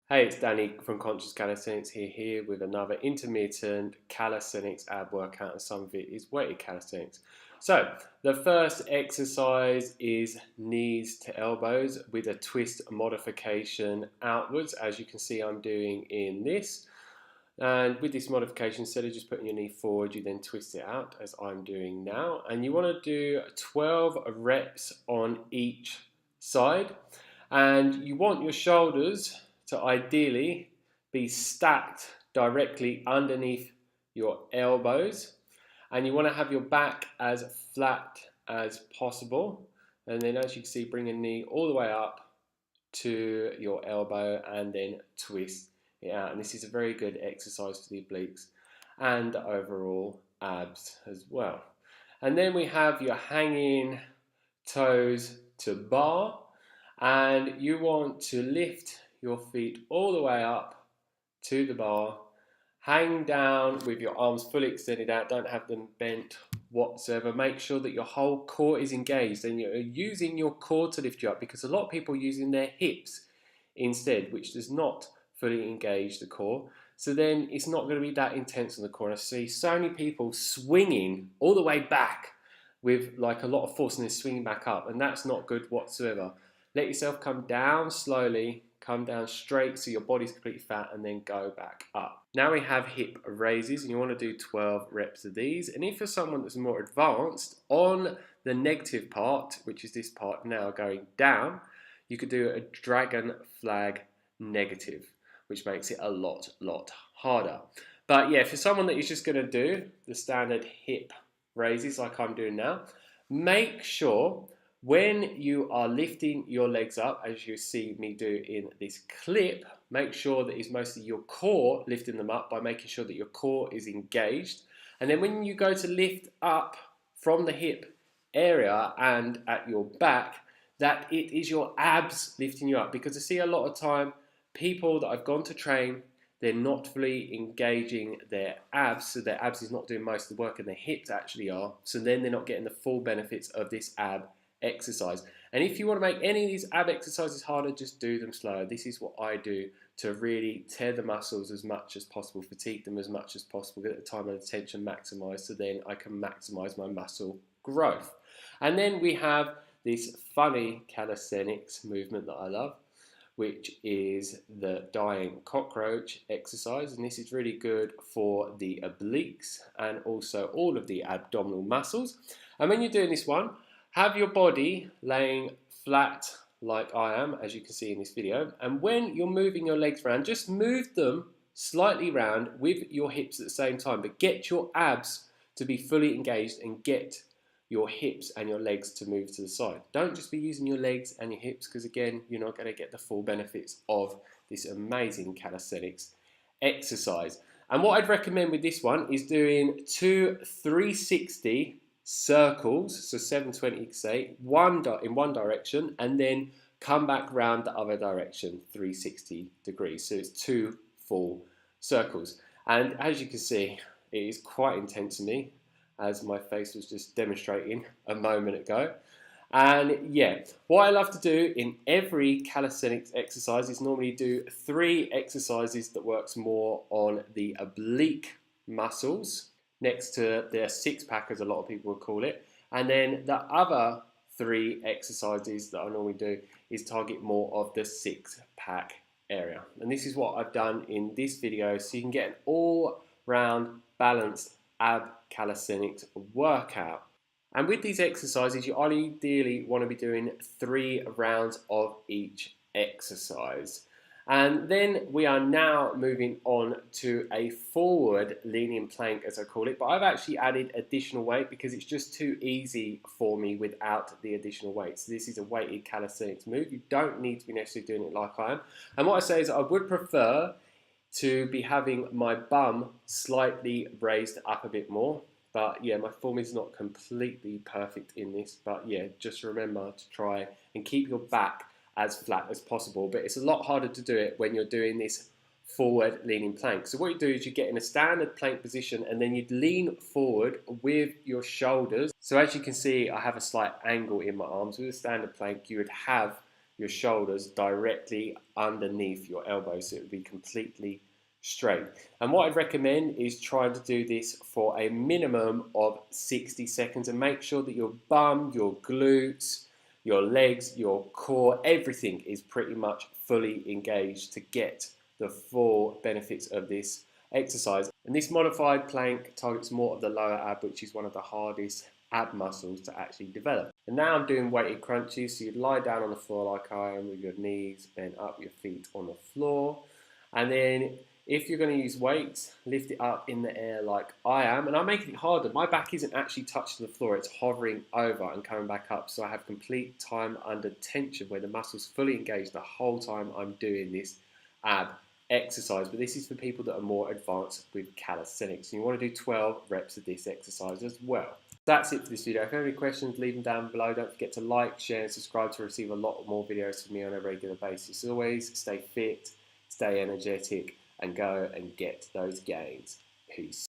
Hey, it's Danny from Conscious Calisthenics here with another intermittent calisthenics ab workout, and some of it is weighted calisthenics. So, the first exercise is knees to elbows with a twist modification outwards, as you can see I'm doing in this. And with this modification, instead of just putting your knee forward, you then twist it out, as I'm doing now. And you want to do 12 reps on each side. And you want your shoulders to ideally be stacked directly underneath your elbows, and you want to have your back as flat as possible. And then, as you can see, bring a knee all the way up to your elbow and then twist it out. And this is a very good exercise for the obliques and overall abs as well. And then we have your hanging toes to bar, and you want to lift your feet all the way up to the bar, hang down with your arms fully extended out, don't have them bent whatsoever. Make sure that your whole core is engaged and you're using your core to lift you up, because a lot of people are using their hips instead, which does not fully engage the core. So then it's not going to be that intense on the core. I see so many people swinging all the way back with like a lot of force and then swinging back up, and that's not good whatsoever. Let yourself come down slowly, come down straight so your body's completely fat, and then go back up. Now we have hip raises, and you want to do 12 reps of these. And if you're someone that's more advanced, on the negative part, which is this part now going down, you could do a dragon flag negative, which makes it a lot harder. But yeah, for someone that is just going to do the standard hip raises like I'm doing now, make sure when you are lifting your legs up, as you see me do in this clip, make sure that it's mostly your core lifting them up by making sure that your core is engaged. And then when you go to lift up from the hip area and at your back, that it is your abs lifting you up. Because I see a lot of time people that I've gone to train, they're not fully engaging their abs, so their abs is not doing most of the work and their hips actually are. So then they're not getting the full benefits of this ab exercise. And if you want to make any of these ab exercises harder, just do them slower. This is what I do to really tear the muscles as much as possible, fatigue them as much as possible, get the time and attention maximized, so then I can maximize my muscle growth. And then we have this funny calisthenics movement that I love, which is the dying cockroach exercise. And this is really good for the obliques and also all of the abdominal muscles. And when you're doing this one, have your body laying flat like I am, as you can see in this video. And when you're moving your legs around, just move them slightly round with your hips at the same time, but get your abs to be fully engaged and get your hips and your legs to move to the side. Don't just be using your legs and your hips, because again, you're not going to get the full benefits of this amazing calisthenics exercise. And what I'd recommend with this one is doing 2 360 circles, so 720 say, in one direction, and then come back round the other direction 360 degrees. So it's 2 full circles. And as you can see, it is quite intense to me, as my face was just demonstrating a moment ago. And yeah, what I love to do in every calisthenics exercise is normally do 3 exercises that works more on the oblique muscles, next to their six-pack, as a lot of people would call it. And then the other 3 exercises that I normally do is target more of the six-pack area. And this is what I've done in this video, so you can get an all-round balanced ab calisthenics workout. And with these exercises, you ideally want to be doing 3 rounds of each exercise. And then we are now moving on to a forward leaning plank, as I call it. But I've actually added additional weight because it's just too easy for me without the additional weight. So this is a weighted calisthenics move. You don't need to be necessarily doing it like I am. And what I say is I would prefer to be having my bum slightly raised up a bit more. But yeah, my form is not completely perfect in this. But yeah, just remember to try and keep your back as flat as possible. But it's a lot harder to do it when you're doing this forward leaning plank. So what you do is you get in a standard plank position, and then you'd lean forward with your shoulders. So as you can see, I have a slight angle in my arms. With a standard plank, you would have your shoulders directly underneath your elbows, so it would be completely straight. And what I'd recommend is trying to do this for a minimum of 60 seconds, and make sure that your bum, your glutes, your legs, your core, everything is pretty much fully engaged to get the full benefits of this exercise. And this modified plank targets more of the lower ab, which is one of the hardest ab muscles to actually develop. And now I'm doing weighted crunches, so you'd lie down on the floor like I am with your knees bent up, your feet on the floor. And then if you're going to use weights, lift it up in the air like I am. And I'm making it harder. My back isn't actually touching the floor, it's hovering over and coming back up. So I have complete time under tension where the muscle's fully engaged the whole time I'm doing this ab exercise. But this is for people that are more advanced with calisthenics. And you want to do 12 reps of this exercise as well. That's it for this video. If you have any questions, leave them down below. Don't forget to like, share, and subscribe to receive a lot more videos from me on a regular basis. As always, stay fit, stay energetic, and go and get those gains. Peace.